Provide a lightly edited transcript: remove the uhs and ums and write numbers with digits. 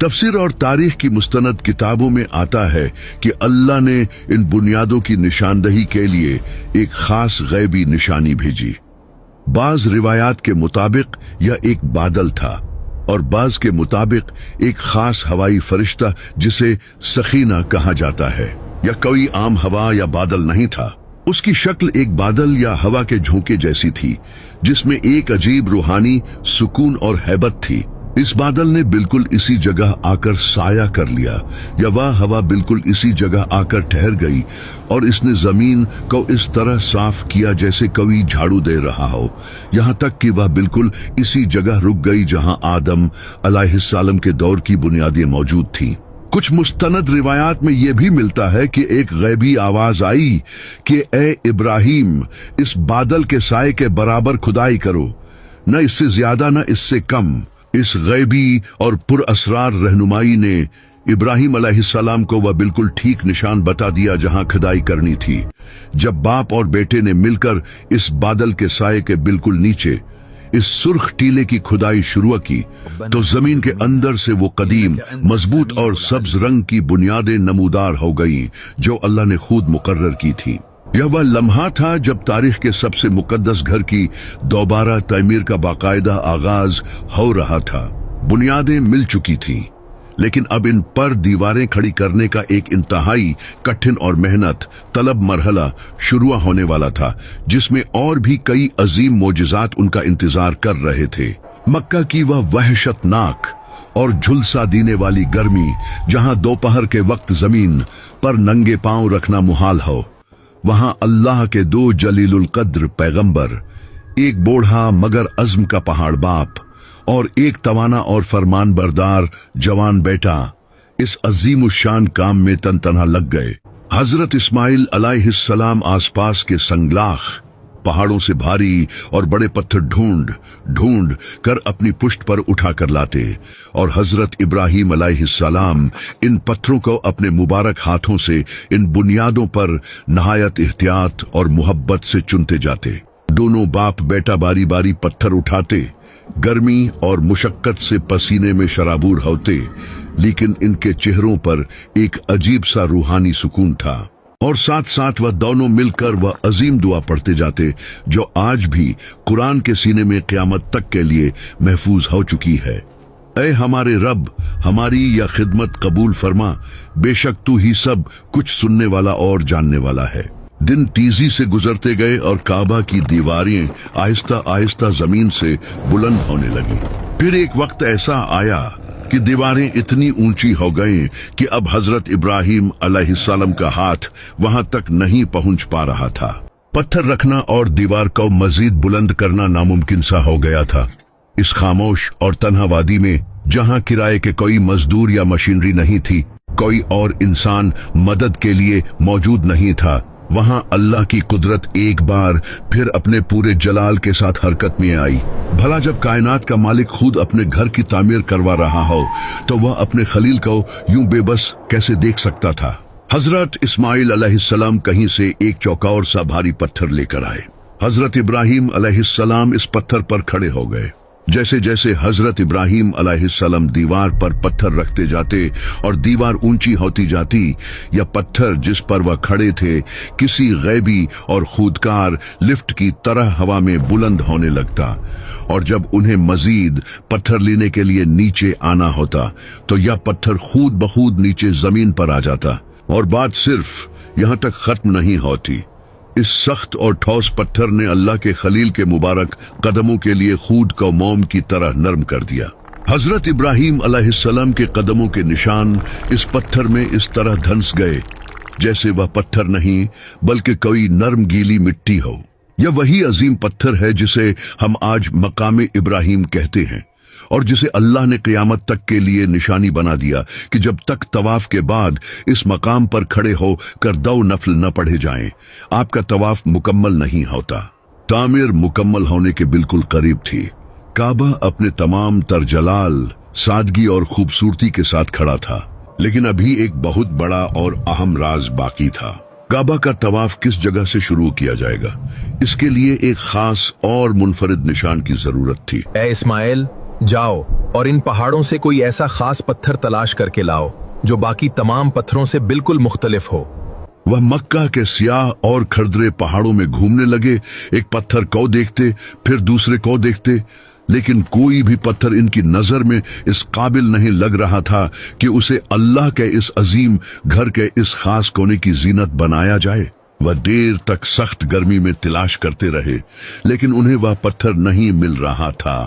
तफसीर और तारीख की मुस्तनद किताबों में आता है कि अल्लाह ने इन बुनियादों की निशानदही के लिए एक खास गैबी निशानी भेजी। बाज रिवायात के मुताबिक यह एक बादल था और बाज के मुताबिक एक खास हवाई फरिश्ता जिसे सखीना कहा जाता है। यह कोई आम हवा या बादल नहीं था। उसकी शक्ल एक बादल या हवा के झोंके जैसी थी जिसमें एक अजीब रूहानी सुकून और हैबत थी। इस बादल ने बिल्कुल इसी जगह आकर साया कर लिया या वह हवा बिल्कुल इसी जगह आकर ठहर गई और इसने जमीन को इस तरह साफ किया जैसे कोई झाड़ू दे रहा हो, यहाँ तक कि वह बिल्कुल इसी जगह रुक गई जहाँ आदम अलैहिस्सलाम के दौर की बुनियादें मौजूद थीं। कुछ मुस्तनद रिवायात में यह भी मिलता है कि एक गैबी आवाज आई कि ए इब्राहिम, इस बादल के साए के बराबर खुदाई करो, न इससे ज्यादा न इससे कम। इस गैबी और पुरअसरार रहनुमाई ने इब्राहिम अलैहिस्सलाम को वह बिल्कुल ठीक निशान बता दिया जहां खुदाई करनी थी। जब बाप और बेटे ने मिलकर इस बादल के साए के बिल्कुल नीचे इस सुर्ख टीले की खुदाई शुरू की तो जमीन के अंदर से वो कदीम, मजबूत और सब्ज रंग की बुनियादें नमूदार हो गईं जो अल्लाह ने खुद मुकर्रर की थी। यह वह लम्हा था जब तारीख के सबसे मुकद्दस घर की दोबारा तमीर का बाकायदा आगाज हो रहा था। बुनियादें मिल चुकी थीं, लेकिन अब इन पर दीवारें खड़ी करने का एक इंतहाई कठिन और मेहनत तलब मरहला शुरू होने वाला था जिसमें और भी कई अजीम मोजिजात उनका इंतजार कर रहे थे। मक्का की वह वहशतनाक और झुलसा देने वाली गर्मी जहां दोपहर के वक्त जमीन पर नंगे पांव रखना मुहाल हो, वहां अल्लाह के दो जलीलुल कद्र पैगंबर, एक बूढ़ा मगर अज़्म का पहाड़ बाप और एक तवाना और फरमान बरदार जवान बेटा इस अजीम शान काम में तनतना लग गए। हजरत इस्माइल अलैहिस्सलाम आसपास के संगलाख पहाड़ों से भारी और बड़े पत्थर ढूंढ ढूंढ कर अपनी पुष्ट पर उठा कर लाते और हजरत इब्राहिम अलैहिस्सलाम इन पत्थरों को अपने मुबारक हाथों से इन बुनियादों पर नहायत एहतियात और मोहब्बत से चुनते जाते। दोनों बाप बेटा बारी बारी पत्थर उठाते, गर्मी और मुशक्कत से पसीने में शराबूर होते, लेकिन इनके चेहरों पर एक अजीब सा रूहानी सुकून था और साथ साथ वह दोनों मिलकर वह अजीम दुआ पढ़ते जाते जो आज भी कुरान के सीने में क़यामत तक के लिए महफूज हो चुकी है। ऐ हमारे रब, हमारी यह खिदमत कबूल फरमा, बेशक तू ही सब कुछ सुनने वाला और जानने वाला है। दिन तेजी से गुजरते गए और काबा की दीवारें आहिस्ता आहिस्ता जमीन से बुलंद होने लगी। फिर एक वक्त ऐसा आया कि दीवारें इतनी ऊंची हो गईं कि अब हजरत इब्राहिम अलैहिस्सलाम का हाथ वहां तक नहीं पहुंच पा रहा था। पत्थर रखना और दीवार को मजीद बुलंद करना नामुमकिन सा हो गया था। इस खामोश और तन्हा वादी में जहां किराए के कोई मजदूर या मशीनरी नहीं थी, कोई और इंसान मदद के लिए मौजूद नहीं था, वहां अल्लाह की कुदरत एक बार फिर अपने पूरे जलाल के साथ हरकत में आई। भला जब कायनात का मालिक खुद अपने घर की तामीर करवा रहा हो तो वह अपने खलील को यूं बेबस कैसे देख सकता था। हजरत इस्माइल अलैहिस्सलाम कहीं से एक चौकोर सा भारी पत्थर लेकर आए। हजरत इब्राहिम अलैहिस्सलाम इस पत्थर पर खड़े हो गए। जैसे जैसे हजरत इब्राहिम अलैहिस्सलाम दीवार पर पत्थर रखते जाते और दीवार ऊंची होती जाती, यह पत्थर जिस पर वह खड़े थे किसी गैबी और खुदकार लिफ्ट की तरह हवा में बुलंद होने लगता और जब उन्हें मजीद पत्थर लेने के लिए नीचे आना होता तो यह पत्थर खुद बखुद नीचे जमीन पर आ जाता। और बात सिर्फ यहाँ तक खत्म नहीं होती। इस सख्त और ठोस पत्थर ने अल्लाह के खलील के मुबारक कदमों के लिए खुद को मोम की तरह नरम कर दिया। हजरत इब्राहिम अलैहिस्सलाम के कदमों के निशान इस पत्थर में इस तरह धंस गए जैसे वह पत्थर नहीं बल्कि कोई नरम गीली मिट्टी हो। यह वही अजीम पत्थर है जिसे हम आज मकाम इब्राहिम कहते हैं और जिसे अल्लाह ने क़यामत तक के लिए निशानी बना दिया कि जब तक तवाफ के बाद इस मकाम पर खड़े हो कर दो नफल न पढ़े जाएं, आपका तवाफ मुकम्मल नहीं होता। तामीर मुकम्मल होने के बिल्कुल करीब थी। काबा अपने तमाम तर जलाल, सादगी और खूबसूरती के साथ खड़ा था, लेकिन अभी एक बहुत बड़ा और अहम राज बाकी था। काबा का तवाफ किस जगह से शुरू किया जाएगा, इसके लिए एक खास और मुनफरिद निशान की जरूरत थी। ए इस्माइल, جاؤ اور ان پہاڑوں سے کوئی ایسا خاص پتھر تلاش کر کے لاؤ جو باقی تمام پتھروں سے بالکل مختلف ہو۔ وہ مکہ کے سیاہ اور کھردرے پہاڑوں میں گھومنے لگے، ایک پتھر کو دیکھتے پھر دوسرے کو دیکھتے، لیکن کوئی بھی پتھر ان کی نظر میں اس قابل نہیں لگ رہا تھا کہ اسے اللہ کے اس عظیم گھر کے اس خاص کونے کی زینت بنایا جائے۔ وہ دیر تک سخت گرمی میں تلاش کرتے رہے، لیکن انہیں وہ پتھر نہیں مل رہا تھا